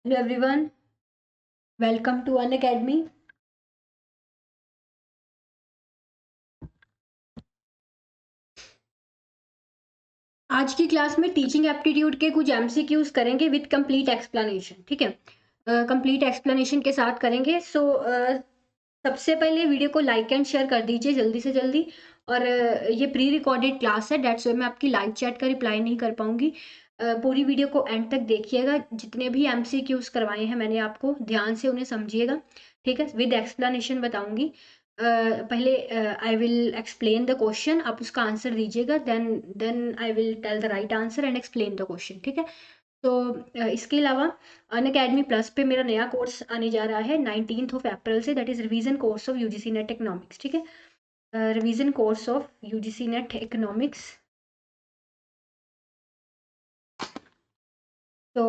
Hello everyone, welcome to Unacademy. आज की class में टीचिंग एप्टीट्यूड के कुछ एमसीक्यूज करेंगे विद कंप्लीट एक्सप्लेनेशन। ठीक है, कंप्लीट एक्सप्लेनेशन के साथ करेंगे। सबसे पहले वीडियो को लाइक एंड शेयर कर दीजिए जल्दी से जल्दी। और ये प्री रिकॉर्डेड क्लास है, डेट्स वे मैं आपकी लाइव चैट का रिप्लाई नहीं कर पाऊंगी। पूरी वीडियो को एंड तक देखिएगा। जितने भी एमसीक्यूज करवाए हैं मैंने आपको, ध्यान से उन्हें समझिएगा। ठीक है, विद एक्सप्लेनेशन बताऊंगी। पहले I will explain the question, आप उसका आंसर दीजिएगा। Then then I will tell the right answer and explain the question. ठीक है, तो इसके अलावा अनअकैडमी प्लस पे मेरा नया कोर्स आने जा रहा है 19 अप्रैल से, that is revision course of UGC net economics. ठीक है, revision course of UGC net economics. तो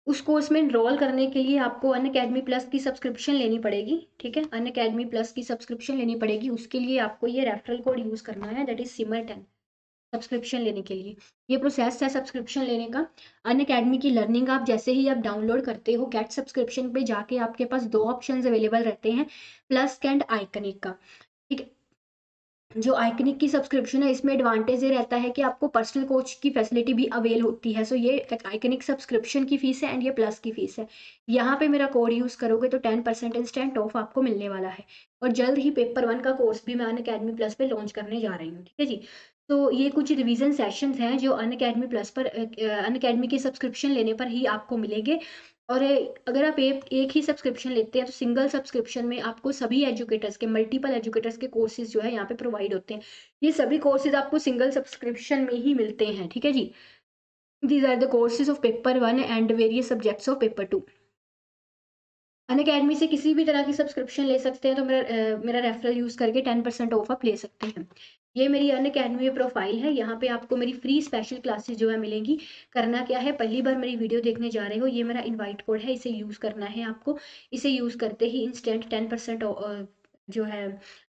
उस कोर्स में एनरोल करने के लिए आपको अनअकैडमी प्लस की सब्सक्रिप्शन लेनी पड़ेगी। ठीक है, अनअकैडमी प्लस की सब्सक्रिप्शन लेनी पड़ेगी। उसके लिए आपको ये रेफरल कोड यूज करना है, दैट इज सिमर10। सब्सक्रिप्शन लेने के लिए ये प्रोसेस है सब्सक्रिप्शन लेने का। अनअकैडमी की लर्निंग आप जैसे ही आप डाउनलोड करते हो, गेट सब्सक्रिप्शन पे जाके आपके पास दो ऑप्शंस अवेलेबल रहते हैं, प्लस एंड आइकनिक का। ठीक है, जो आइकनिक की सब्सक्रिप्शन है इसमें एडवांटेज ये रहता है कि आपको पर्सनल कोच की फैसिलिटी भी अवेल होती है। सो ये आइकनिक सब्सक्रिप्शन की फीस है एंड ये प्लस की फीस है। यहाँ पे मेरा कोड यूज करोगे तो 10% इंस्टेंट ऑफ आपको मिलने वाला है। और जल्द ही पेपर 1 का कोर्स भी मैं अनअकैडमी प्लस पे लॉन्च करने जा रही हूँ। ठीक है जी, तो ये कुछ रिवीजन सेशंस हैं जो अनअकैडमी प्लस पर अनअकैडमी की सब्सक्रिप्शन लेने पर ही आपको मिलेंगे। और अगर आप एक ही सब्सक्रिप्शन लेते हैं तो सिंगल सब्सक्रिप्शन में आपको सभी एजुकेटर्स के, मल्टीपल एजुकेटर्स के कोर्सेज जो है यहाँ पे प्रोवाइड होते हैं। ये सभी कोर्सेज आपको सिंगल सब्सक्रिप्शन में ही मिलते हैं। ठीक है जी, these are the courses of paper 1 and various subjects of paper 2। Unacademy से किसी भी तरह की सब्सक्रिप्शन ले सकते हैं, तो मेरा रेफरल यूज़ करके 10% ऑफ आप ले सकते हैं। ये मेरी अनअकैडमी प्रोफाइल है, यहाँ पे आपको मेरी फ्री स्पेशल क्लासेस जो है मिलेंगी। करना क्या है, पहली बार मेरी वीडियो देखने जा रहे हो, ये मेरा इनवाइट कोड है, इसे यूज़ करना है आपको। इसे यूज़ करते ही इंस्टेंट 10% जो है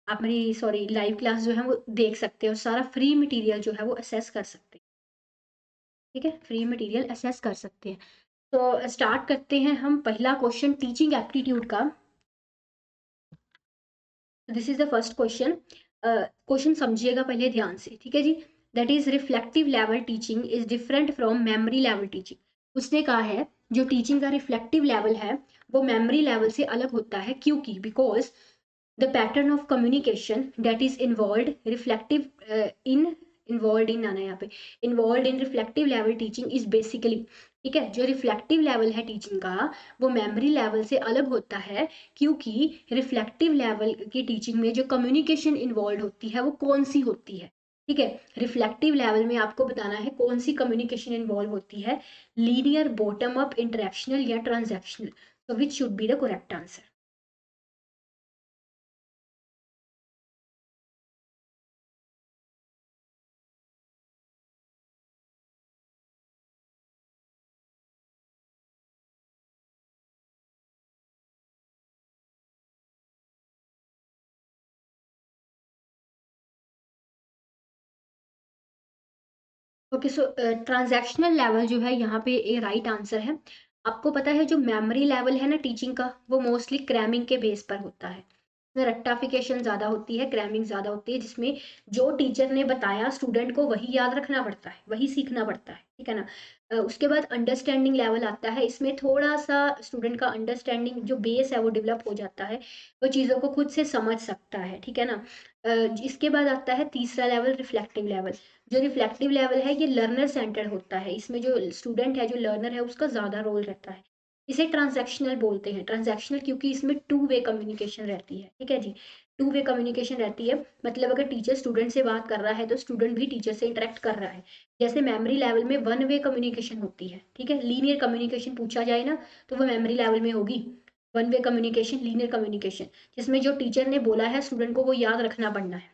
आप मेरी लाइव क्लास जो है वो देख सकते हो। सारा फ्री मटेरियल जो है वो असेस कर सकते हैं। ठीक है, फ्री मटेरियल असेस कर सकते हैं। तो स्टार्ट करते हैं हम पहला क्वेश्चन टीचिंग एप्टीट्यूड का। This is the first question. Question समझिएगा पहले ध्यान से। ठीक है जी, that is reflective level teaching is different from memory level teaching. उसने कहा है जो टीचिंग का रिफ्लेक्टिव लेवल है वो मेमोरी लेवल से अलग होता है, क्योंकि because the pattern of communication that is involved in आना है यहाँ पे, involved in reflective level teaching is basically। ठीक है, जो रिफ्लेक्टिव लेवल है टीचिंग का वो मेमोरी लेवल से अलग होता है, क्योंकि रिफ्लेक्टिव लेवल की टीचिंग में जो कम्युनिकेशन इन्वॉल्व होती है वो कौन सी होती है। ठीक है, रिफ्लेक्टिव लेवल में आपको बताना है कौन सी कम्युनिकेशन इन्वॉल्व होती है, लीनियर, बॉटम अप, इंटरेक्शनल या ट्रांजैक्शनल। तो which should be the correct answer. Okay, so transactional level जो है यहाँ पे ये राइट आंसर है। आपको पता है जो मेमोरी लेवल है ना टीचिंग का, वो मोस्टली क्रैमिंग के बेस पर होता है। इसमें रट्टाफिकेशन ज़्यादा होती है, क्रैमिंग ज़्यादा होती है, जिसमें जो टीचर ने बताया स्टूडेंट को वही याद रखना पड़ता है, वही सीखना पड़ता है। ठीक है ना। उसके बाद अंडरस्टैंडिंग लेवल आता है, इसमें थोड़ा सा स्टूडेंट का अंडरस्टैंडिंग जो बेस है वो डेवलप हो जाता है, वो चीज़ों को खुद से समझ सकता है। ठीक है ना। इसके बाद आता है तीसरा लेवल, रिफ्लेक्टिव लेवल। जो रिफ्लेक्टिव लेवल है ये लर्नर सेंटर्ड होता है, इसमें जो स्टूडेंट है, जो लर्नर है, उसका ज़्यादा रोल रहता है। इसे ट्रांजैक्शनल बोलते हैं, ट्रांजैक्शनल क्योंकि इसमें टू वे कम्युनिकेशन रहती है। ठीक है जी, टू वे कम्युनिकेशन रहती है, मतलब अगर टीचर स्टूडेंट से बात कर रहा है तो स्टूडेंट भी टीचर से इंटरेक्ट कर रहा है। जैसे मेमोरी लेवल में वन वे कम्युनिकेशन होती है। ठीक है, लीनियर कम्युनिकेशन पूछा जाए ना तो वो मेमोरी लेवल में होगी। One way communication, linear communication, जिसमें जो टीचर ने बोला है स्टूडेंट को वो याद रखना पड़ना है।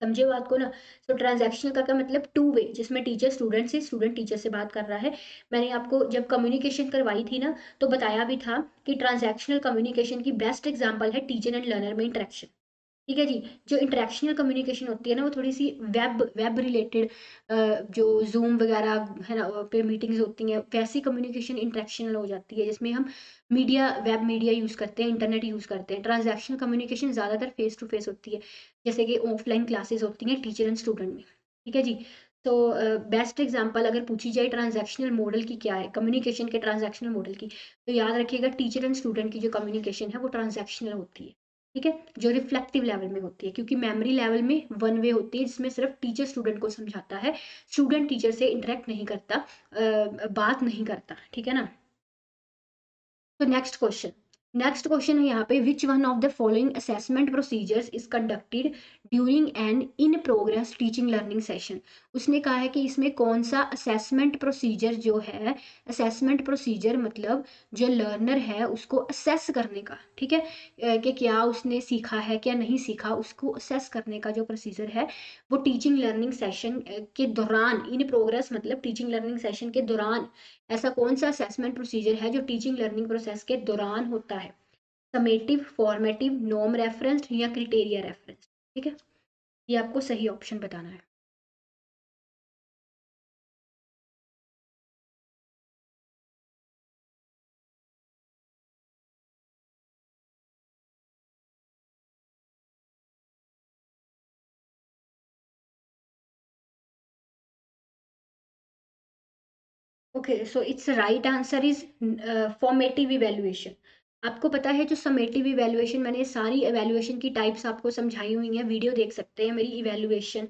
समझे बात को ना। तो ट्रांजैक्शनल का क्या मतलब, टू वे, जिसमें टीचर स्टूडेंट से, स्टूडेंट टीचर से बात कर रहा है। मैंने आपको जब कम्युनिकेशन करवाई थी ना तो बताया भी था कि ट्रांजैक्शनल कम्युनिकेशन की बेस्ट एग्जांपल है टीचर एंड लर्नर में इंटरेक्शन। ठीक है जी। जो इंटरेक्शनल कम्युनिकेशन होती है ना, वो थोड़ी सी वेब रिलेटेड, जो जूम वगैरह है ना पे मीटिंग्स होती हैं, वैसी कम्युनिकेशन इंटरेक्शनल हो जाती है, जिसमें हम वेब मीडिया यूज़ करते हैं, इंटरनेट यूज़ करते हैं। ट्रांजैक्शनल कम्युनिकेशन ज़्यादातर फेस टू फेस होती है, जैसे कि ऑफलाइन क्लासेस होती हैं टीचर एंड स्टूडेंट में। ठीक है जी। तो बेस्ट एग्जांपल अगर पूछी जाए ट्रांजैक्शनल मॉडल की क्या है, कम्युनिकेशन के ट्रांजैक्शनल मॉडल की, तो याद रखिएगा टीचर एंड स्टूडेंट की जो कम्युनिकेशन है वो ट्रांजैक्शनल होती है। ठीक है, जो रिफ्लेक्टिव लेवल में होती है, क्योंकि मेमोरी लेवल में वन वे होती है, जिसमें सिर्फ टीचर स्टूडेंट को समझाता है, स्टूडेंट टीचर से इंटरेक्ट नहीं करता, बात नहीं करता। ठीक है ना। तो नेक्स्ट क्वेश्चन है यहाँ पे, which one of the following assessment procedures is conducted during an in progress teaching learning session. उसने कहा है कि इसमें कौन सा असेसमेंट प्रोसीजर जो है, असेसमेंट प्रोसीजर मतलब जो लर्नर है उसको असेस करने का, ठीक है, कि क्या उसने सीखा है क्या नहीं सीखा, उसको असेस करने का जो प्रोसीजर है वो टीचिंग लर्निंग सेशन के दौरान, इन प्रोग्रेस मतलब टीचिंग लर्निंग सेशन के दौरान, ऐसा कौन सा असेसमेंट प्रोसीजर है जो टीचिंग लर्निंग प्रोसेस के दौरान होता है। समेटिव, फॉर्मेटिव, नॉर्म रेफरेंस्ड या क्रिटेरिया रेफरेंस्ड। ठीक है, ये आपको सही ऑप्शन बताना है। Okay, so it's right answer is formative evaluation. आपको पता है जो समेटिव इवेल्युएशन, मैंने सारी इवेल्युएशन की टाइप्स आपको समझाई हुई हैं, वीडियो देख सकते हैं मेरी, इवेल्युएशन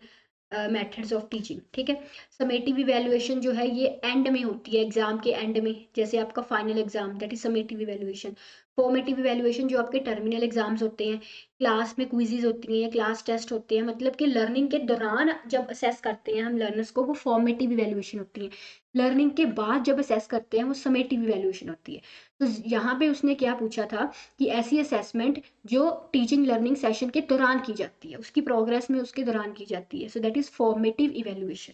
मेथड्स ऑफ टीचिंग। ठीक है, समेटिव इवेल्युएशन जो है ये एंड में होती है, एग्जाम के एंड में, जैसे आपका final exam, that is summative evaluation. Formative evaluation जो आपके टर्मिनल एग्जाम्स होते हैं, क्लास में क्विजेज होती हैं या क्लास टेस्ट होते हैं, मतलब कि लर्निंग के दौरान जब असेस करते हैं हम लर्नर्स को, वो फॉर्मेटिव इवेल्युएशन होती है। लर्निंग के बाद जब असेस करते हैं वो समेटिव इवेल्युएशन होती है। तो यहाँ पे उसने क्या पूछा था कि ऐसी असेसमेंट जो टीचिंग लर्निंग सेशन के दौरान की जाती है, उसकी प्रोग्रेस में उसके दौरान की जाती है, so that is formative evaluation.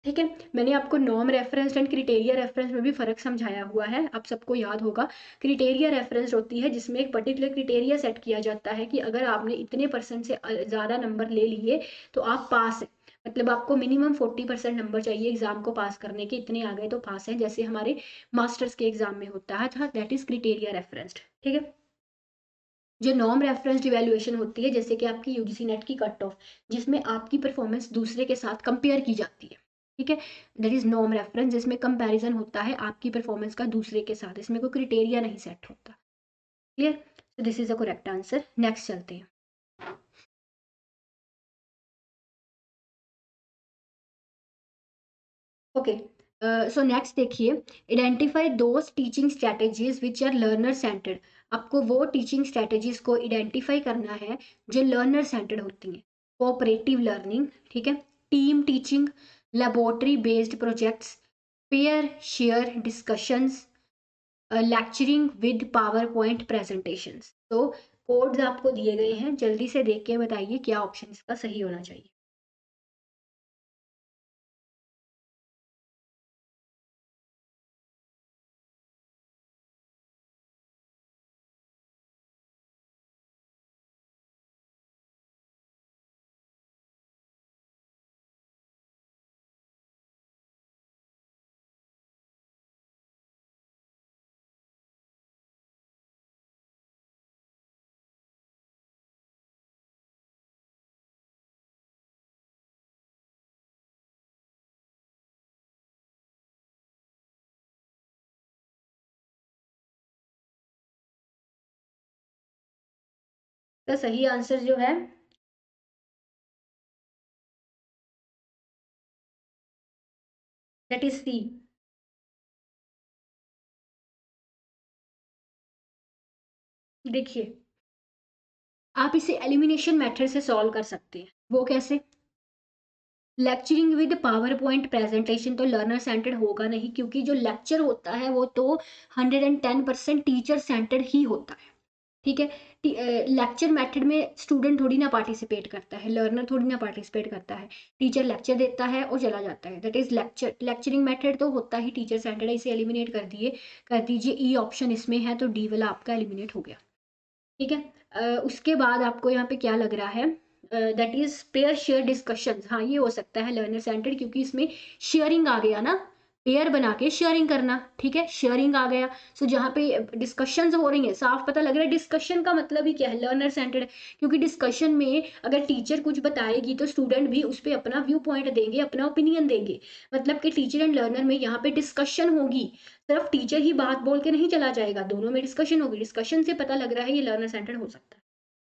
ठीक है, मैंने आपको norm reference and criteria reference में भी फर्क समझाया हुआ है, आप सबको याद होगा। क्रिटेरिया रेफरेंस होती है जिसमें एक पर्टिकुलर क्रिटेरिया सेट किया जाता है कि अगर आपने इतने परसेंट से ज़्यादा नंबर ले लिए तो आप पास हैं, मतलब आपको मिनिमम 40% नंबर चाहिए एग्जाम को पास करने के, इतने आ गए तो पास हैं, जैसे हमारे मास्टर्स के एग्जाम में होता है था, दैट इज क्रिटेरिया रेफरेंस्ड। ठीक है, जो नॉर्म रेफरेंस्ड इवेल्युएशन होती है, जैसे कि आपकी यूजीसी नेट की कट ऑफ, जिसमें आपकी परफॉर्मेंस दूसरे के साथ कंपेयर की जाती है। ठीक है, दैट इज नॉर्म रेफरेंस, जिसमें कंपैरिजन होता है आपकी परफॉर्मेंस का दूसरे के साथ, इसमें कोई क्रिटेरिया नहीं सेट होता। क्लियर, तो this is the correct answer. Next चलते हैं। ओके, सो नेक्स्ट देखिए, identify those teaching strategies which are learner centred. आपको वो टीचिंग स्ट्रेटेजीज को आइडेंटिफाई करना है जो लर्नर सेंटर्ड होती हैं। कोऑपरेटिव लर्निंग, ठीक है, team teaching, laboratory based projects, pair share discussions, lecturing with power point presentations. तो कोड्स आपको दिए गए हैं, जल्दी से देख के बताइए क्या ऑप्शन इसका सही होना चाहिए। तो सही आंसर जो है, दैट इज सी। देखिए, आप इसे एलिमिनेशन मेथड से सॉल्व कर सकते हैं। वो कैसे? Lecturing with power point presentation तो लर्नर सेंटर्ड होगा नहीं, क्योंकि जो लेक्चर होता है वो तो 110% टीचर सेंटर्ड ही होता है। ठीक है, लेक्चर मेथड में स्टूडेंट थोड़ी ना पार्टिसिपेट करता है, लर्नर थोड़ी ना पार्टिसिपेट करता है, टीचर लेक्चर देता है और चला जाता है, दैट इज लेक्चरिंग मेथड तो होता ही टीचर सेंटर्ड है। इसे एलिमिनेट कर दीजिए ई ऑप्शन इसमें है, तो डी वाला आपका एलिमिनेट हो गया। ठीक है, उसके बाद आपको यहाँ पे क्या लग रहा है, that is pair share discussion. हाँ, ये हो सकता है लर्नर सेंटर्ड, क्योंकि इसमें शेयरिंग आ गया ना, पेयर बना के शेयरिंग करना, ठीक है, शेयरिंग आ गया। सो जहाँ पे डिस्कशंस हो रही है, साफ पता लग रहा है डिस्कशन का मतलब ही क्या है, लर्नर सेंटर्ड। क्योंकि डिस्कशन में अगर टीचर कुछ बताएगी तो स्टूडेंट भी उस पर अपना व्यू पॉइंट देंगे, अपना ओपिनियन देंगे। मतलब कि टीचर एंड लर्नर में यहाँ पे डिस्कशन होगी, सिर्फ टीचर ही बात बोल के नहीं चला जाएगा, दोनों में डिस्कशन होगी। डिस्कशन से पता लग रहा है ये लर्नर सेंटर्ड हो सकता है,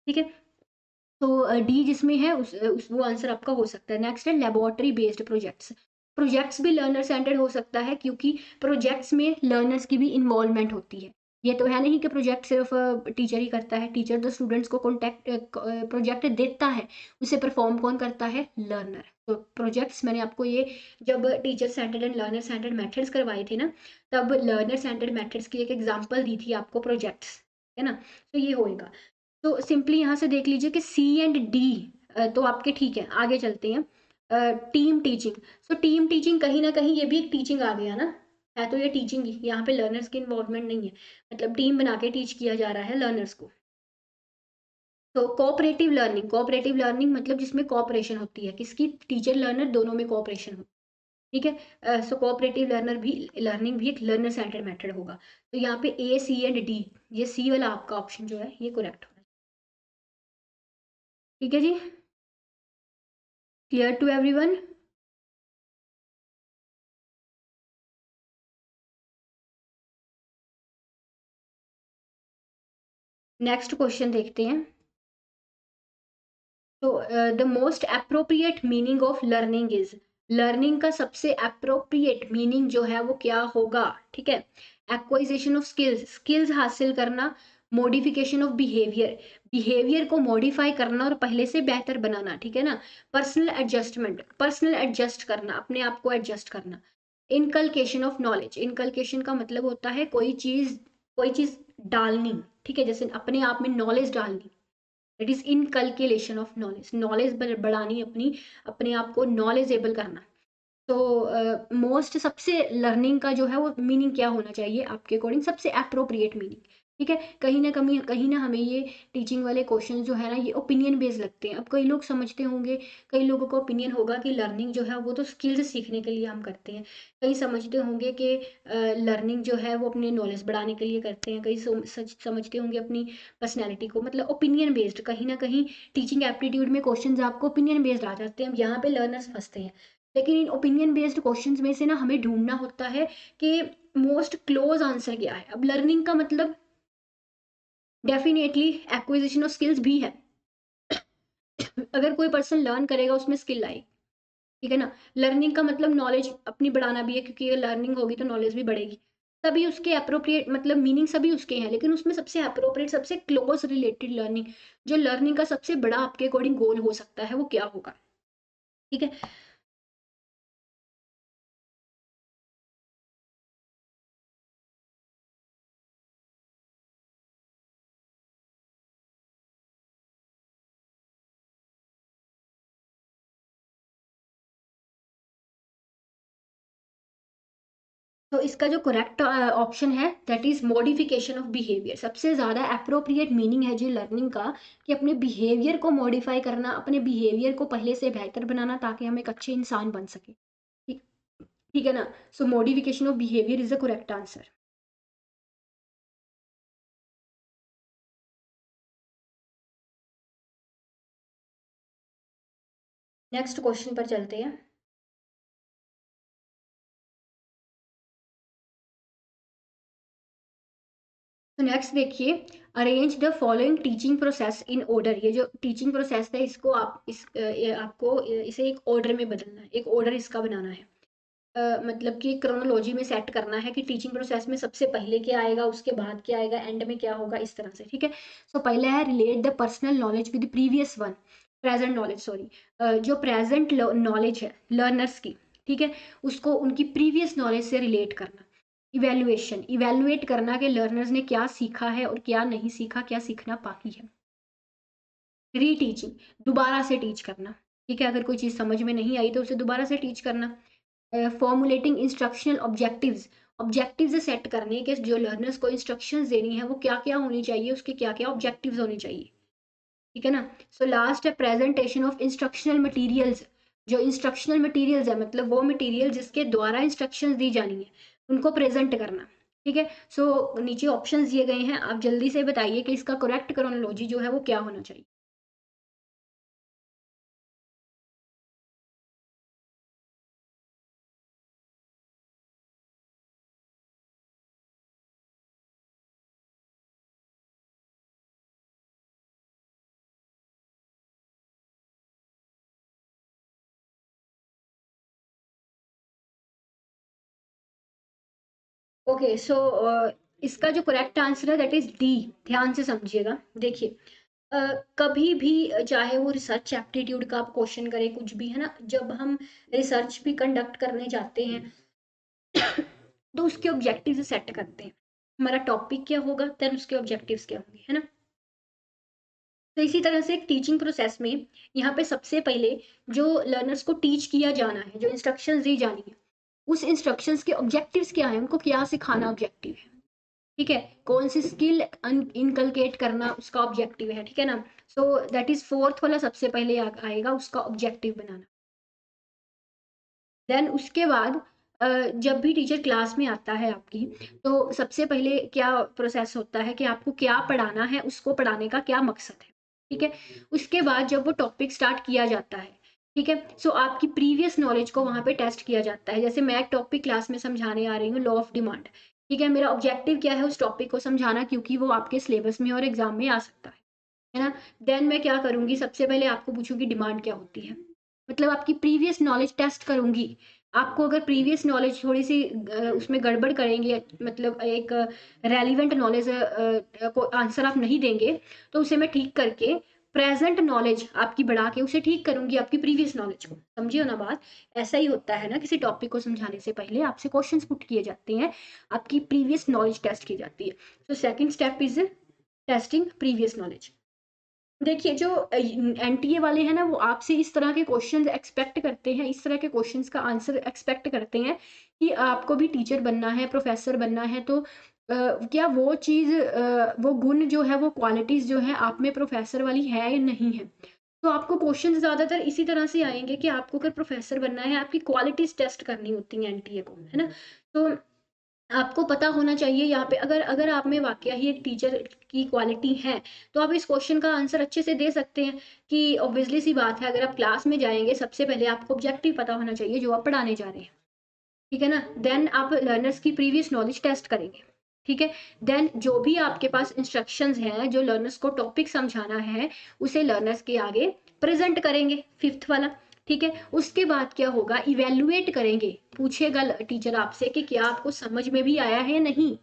ठीक है। तो डी जिसमें है वो आंसर आपका हो सकता है। नेक्स्ट है लेबोरेटरी बेस्ड प्रोजेक्ट्स। प्रोजेक्ट्स भी लर्नर सेंटर्ड हो सकता है, क्योंकि प्रोजेक्ट्स में लर्नर्स की भी इन्वॉल्वमेंट होती है। ये तो है नहीं कि प्रोजेक्ट सिर्फ टीचर ही करता है। टीचर तो स्टूडेंट्स को कॉन्टेक्ट प्रोजेक्ट देता है, उसे परफॉर्म कौन करता है, लर्नर। तो प्रोजेक्ट्स मैंने आपको ये जब teacher centred and learner centred methods करवाए थे ना, तब लर्नर सेंटर्ड मेथड्स की एक एग्जांपल दी थी आपको, प्रोजेक्ट्स, है ना। तो ये होएगा। तो सिंपली यहाँ से देख लीजिए कि सी एंड डी तो आपके ठीक है। आगे चलते हैं, team teaching. So team teaching कहीं ना कहीं ये भी एक टीचिंग आ गया ना, है तो ये टीचिंग ही, यहाँ पे लर्नर्स की इन्वॉल्वमेंट नहीं है, मतलब टीम बना के टीच किया जा रहा है लर्नर्स को। तो कोऑपरेटिव लर्निंग मतलब जिसमें कोऑपरेशन होती है, किसकी, टीचर लर्नर दोनों में कोऑपरेशन हो, ठीक है। सो कोऑपरेटिव लर्निंग भी एक लर्नर सेंटर्ड मेथड होगा। तो यहाँ पे ए सी एंड डी, ये सी वाला आपका ऑप्शन जो है ये करेक्ट होगा, ठीक है जी। Clear to everyone. Next question देखते हैं। तो the most appropriate meaning of learning is, learning का सबसे अप्रोप्रिएट मीनिंग जो है वो क्या होगा, ठीक है। एक्वाइजेशन ऑफ स्किल्स, स्किल्स हासिल करना। मॉडिफिकेशन ऑफ बिहेवियर, बिहेवियर को मॉडिफाई करना और पहले से बेहतर बनाना, ठीक है ना। पर्सनल एडजस्टमेंट, पर्सनल एडजस्ट करना, अपने आप को एडजस्ट करना। इनकलकेशन ऑफ नॉलेज, इनकलकेशन का मतलब होता है कोई चीज डालनी, ठीक है, जैसे अपने आप में नॉलेज डालनी। It is inculcation of knowledge, knowledge बढ़ानी, अपनी अपने आप को नॉलेजेबल करना। तो मोस्ट सबसे लर्निंग का जो है वो मीनिंग क्या होना चाहिए आपके अकॉर्डिंग, सबसे अप्रोप्रिएट मीनिंग, ठीक है। कहीं ना हमें ये टीचिंग वाले क्वेश्चन जो है ना ये ओपिनियन बेस्ड लगते हैं। अब कई लोग समझते होंगे, कई लोगों का ओपिनियन होगा कि लर्निंग जो है वो तो स्किल्स सीखने के लिए हम करते हैं। कई समझते होंगे कि लर्निंग जो है वो अपने नॉलेज बढ़ाने के लिए करते हैं। कई समझते होंगे अपनी पर्सनैलिटी को, मतलब ओपिनियन बेस्ड। कहीं ना कहीं टीचिंग एप्टीट्यूड में क्वेश्चन आपको ओपिनियन बेस्ड आ जाते हैं, यहाँ पे लर्नर्स फंसते हैं। लेकिन इन ओपिनियन बेस्ड क्वेश्चंस में से ना हमें ढूंढना होता है कि मोस्ट क्लोज आंसर क्या है। अब लर्निंग का मतलब डेफिनेटली एक्विजिशन ऑफ स्किल्स भी है। अगर कोई पर्सन लर्न करेगा उसमें स्किल आएगी, ठीक है ना। लर्निंग का मतलब नॉलेज अपनी बढ़ाना भी है, क्योंकि अगर लर्निंग होगी तो नॉलेज भी बढ़ेगी। सभी उसके अप्रोप्रिएट मतलब मीनिंग सभी उसके हैं, लेकिन उसमें सबसे अप्रोप्रिएट, सबसे क्लोज रिलेटेड लर्निंग, जो लर्निंग का सबसे बड़ा आपके अकॉर्डिंग गोल हो सकता है वो क्या होगा, ठीक है। तो इसका जो करेक्ट ऑप्शन है that is modification of behaviour. सबसे ज्यादा अप्रोप्रिएट मीनिंग है जी लर्निंग का कि अपने बिहेवियर को मॉडिफाई करना, अपने बिहेवियर को पहले से बेहतर बनाना, ताकि हम एक अच्छे इंसान बन सके, ठीक, ठीक है ना। So modification of behaviour is the correct answer. Next question पर चलते हैं। तो नेक्स्ट देखिए, arrange the following teaching process in order. ये जो टीचिंग प्रोसेस है इसको आपको इसे एक ऑर्डर में बदलना है, एक ऑर्डर इसका बनाना है। मतलब कि क्रोनोलॉजी में सेट करना है कि टीचिंग प्रोसेस में सबसे पहले क्या आएगा, उसके बाद क्या आएगा, एंड में क्या होगा, इस तरह से, ठीक है। सो पहला है relate the personal knowledge with previous one, present knowledge, sorry, जो प्रेजेंट नॉलेज है लर्नर्स की, ठीक है, उसको उनकी प्रीवियस नॉलेज से रिलेट करना। इवेल्युएशन, इवेल्युएट करना कि लर्नर्स ने क्या सीखा है और क्या नहीं सीखा, क्या सीखना बाकी है। रीटीचिंग, दोबारा से टीच करना, ठीक है, अगर कोई चीज़ समझ में नहीं आई तो उसे दोबारा से टीच करना। Formulating instructional objectives, objectives set करने के जो लर्नर्स को इंस्ट्रक्शंस देनी है वो क्या क्या होनी चाहिए, उसके क्या क्या ऑब्जेक्टिव्स होने चाहिए, ठीक है ना। सो लास्ट है प्रेजेंटेशन ऑफ इंस्ट्रक्शनल मटेरियल्स। जो इंस्ट्रक्शनल मटेरियल्स है मतलब वो मटेरियल जिसके द्वारा इंस्ट्रक्शंस दी जानी है उनको प्रेजेंट करना। ठीक है। सो नीचे ऑप्शंस दिए गए हैं, आप जल्दी से बताइए कि इसका करेक्ट क्रोनोलॉजी जो है वो क्या होना चाहिए। ओके सो इसका जो करेक्ट आंसर है दैट इज डी। ध्यान से समझिएगा। देखिए कभी भी चाहे वो रिसर्च एप्टीट्यूड का आप क्वेश्चन करें कुछ भी है ना, जब हम रिसर्च भी कंडक्ट करने जाते हैं तो उसके ऑब्जेक्टिव्स सेट करते हैं। हमारा टॉपिक क्या होगा देन उसके ऑब्जेक्टिव्स क्या होंगे, है ना। तो इसी तरह से एक टीचिंग प्रोसेस में यहाँ पे सबसे पहले जो लर्नर्स को टीच किया जाना है, जो इंस्ट्रक्शंस दी जानी है, उस इंस्ट्रक्शंस के ऑब्जेक्टिव्स क्या है, उनको क्या सिखाना ऑब्जेक्टिव है। ठीक है। कौन सी स्किल इनकलकेट करना उसका ऑब्जेक्टिव है। ठीक है ना। सो दैट इज फोर्थ वाला सबसे पहले आएगा उसका ऑब्जेक्टिव बनाना। देन उसके बाद जब भी टीचर क्लास में आता है आपकी, तो सबसे पहले क्या प्रोसेस होता है कि आपको क्या पढ़ाना है, उसको पढ़ाने का क्या मकसद है। ठीक है। उसके बाद जब वो टॉपिक स्टार्ट किया जाता है, ठीक है, सो आपकी प्रीवियस नॉलेज को वहाँ पे टेस्ट किया जाता है। जैसे मैं एक टॉपिक क्लास में समझाने आ रही हूँ, लॉ ऑफ डिमांड। ठीक है। मेरा ऑब्जेक्टिव क्या है, उस टॉपिक को समझाना, क्योंकि वो आपके सिलेबस में और एग्जाम में आ सकता है ना। देन मैं क्या करूँगी, सबसे पहले आपको पूछूंगी डिमांड क्या होती है, मतलब आपकी प्रीवियस नॉलेज टेस्ट करूंगी। आपको अगर प्रीवियस नॉलेज थोड़ी सी उसमें गड़बड़ करेंगे, मतलब एक रेलिवेंट नॉलेज को आंसर आप नहीं देंगे, तो उसे मैं ठीक करके प्रेजेंट नॉलेज आपकी बढ़ा के उसे ठीक करूंगी आपकी प्रीवियस नॉलेज को। समझिए ना बात। ऐसा ही होता है ना, किसी टॉपिक को समझाने से पहले आपसे क्वेश्चंस पुट किए जाते हैं, आपकी प्रीवियस नॉलेज टेस्ट की जाती है। तो second step is testing previous knowledge. देखिए जो एनटीए वाले हैं ना, वो आपसे इस तरह के क्वेश्चंस एक्सपेक्ट करते हैं, इस तरह के क्वेश्चंस का आंसर एक्सपेक्ट करते हैं कि आपको भी टीचर बनना है, प्रोफेसर बनना है, तो क्या वो चीज़ वो गुण जो है, वो क्वालिटीज़ जो है आप में प्रोफेसर वाली है या नहीं है। तो आपको क्वेश्चन ज़्यादातर इसी तरह से आएंगे कि आपको अगर प्रोफेसर बनना है, आपकी क्वालिटीज़ टेस्ट करनी होती हैं एनटीए को, है ना। तो आपको पता होना चाहिए यहाँ पे, अगर अगर आप में वाकया ही एक टीचर की क्वालिटी है, तो आप इस क्वेश्चन का आंसर अच्छे से दे सकते हैं। कि ऑब्वियसली सी बात है, अगर आप क्लास में जाएंगे सबसे पहले आपको ऑब्जेक्टिव पता होना चाहिए जो आप पढ़ाने जा रहे हैं। ठीक है ना। देन आप लर्नर्स की प्रीवियस नॉलेज टेस्ट करेंगे। ठीक है। देन जो भी आपके पास इंस्ट्रक्शंस हैं, जो लर्नर्स को टॉपिक समझाना है, उसे लर्नर्स के आगे प्रेजेंट करेंगे, फिफ्थ वाला। ठीक है। उसके बाद क्या होगा, इवेल्युएट करेंगे, पूछेगा टीचर आपसे कि क्या आपको समझ में भी आया है या नहीं।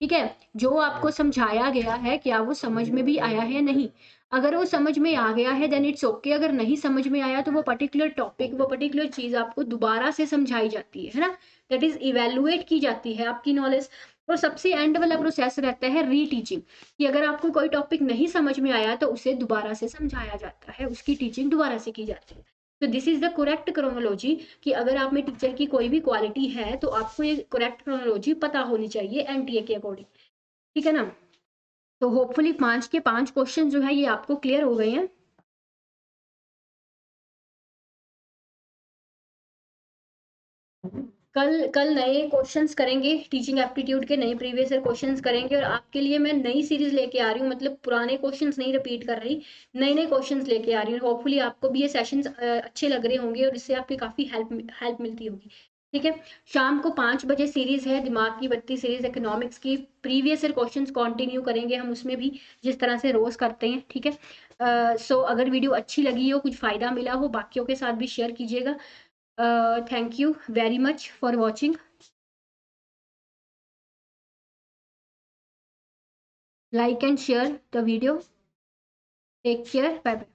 ठीक है। जो आपको समझाया गया है क्या वो समझ में भी आया है या नहीं। अगर वो समझ में आ गया है देन इट्स ओके, अगर नहीं समझ में आया तो वो पर्टिकुलर टॉपिक, वो पर्टिकुलर चीज आपको दोबारा से समझाई जाती है ना। दैट इज इवेलुएट की जाती है आपकी नॉलेज। और सबसे एंड वाला प्रोसेस रहता है रीटीचिंग, कि अगर आपको कोई टॉपिक नहीं समझ में आया तो उसे दोबारा से समझाया जाता है, उसकी टीचिंग दोबारा से की जाती है। तो this is the correct chronology, कि अगर आप में टीचर की कोई भी क्वालिटी है तो आपको ये करेक्ट क्रोनोलॉजी पता होनी चाहिए एनटीए के अकॉर्डिंग। ठीक है ना। तो होपफुली 5 के 5 क्वेश्चन जो है ये आपको क्लियर हो गए हैं। कल कल नए क्वेश्चंस करेंगे, टीचिंग एप्टीट्यूड के नए प्रीवियस ईयर क्वेश्चंस करेंगे, और आपके लिए मैं नई सीरीज लेके आ रही हूँ, मतलब पुराने क्वेश्चंस नहीं रिपीट कर रही, नए नए क्वेश्चंस लेके आ रही हूँ। होपफुली आपको भी ये सेशंस अच्छे लग रहे होंगे और इससे आपकी काफ़ी हेल्प हेल्प मिलती होगी। ठीक है। शाम को 5 बजे सीरीज है दिमाग की बत्ती सीरीज इकोनॉमिक्स की, प्रीवियस ईयर क्वेश्चंस कंटिन्यू करेंगे हम उसमें भी, जिस तरह से रोज करते हैं। ठीक है। सो अगर वीडियो अच्छी लगी हो, कुछ फ़ायदा मिला हो, बाकियों के साथ भी शेयर कीजिएगा। Thank you very much for watching. Like and share the video. Take care. Bye bye.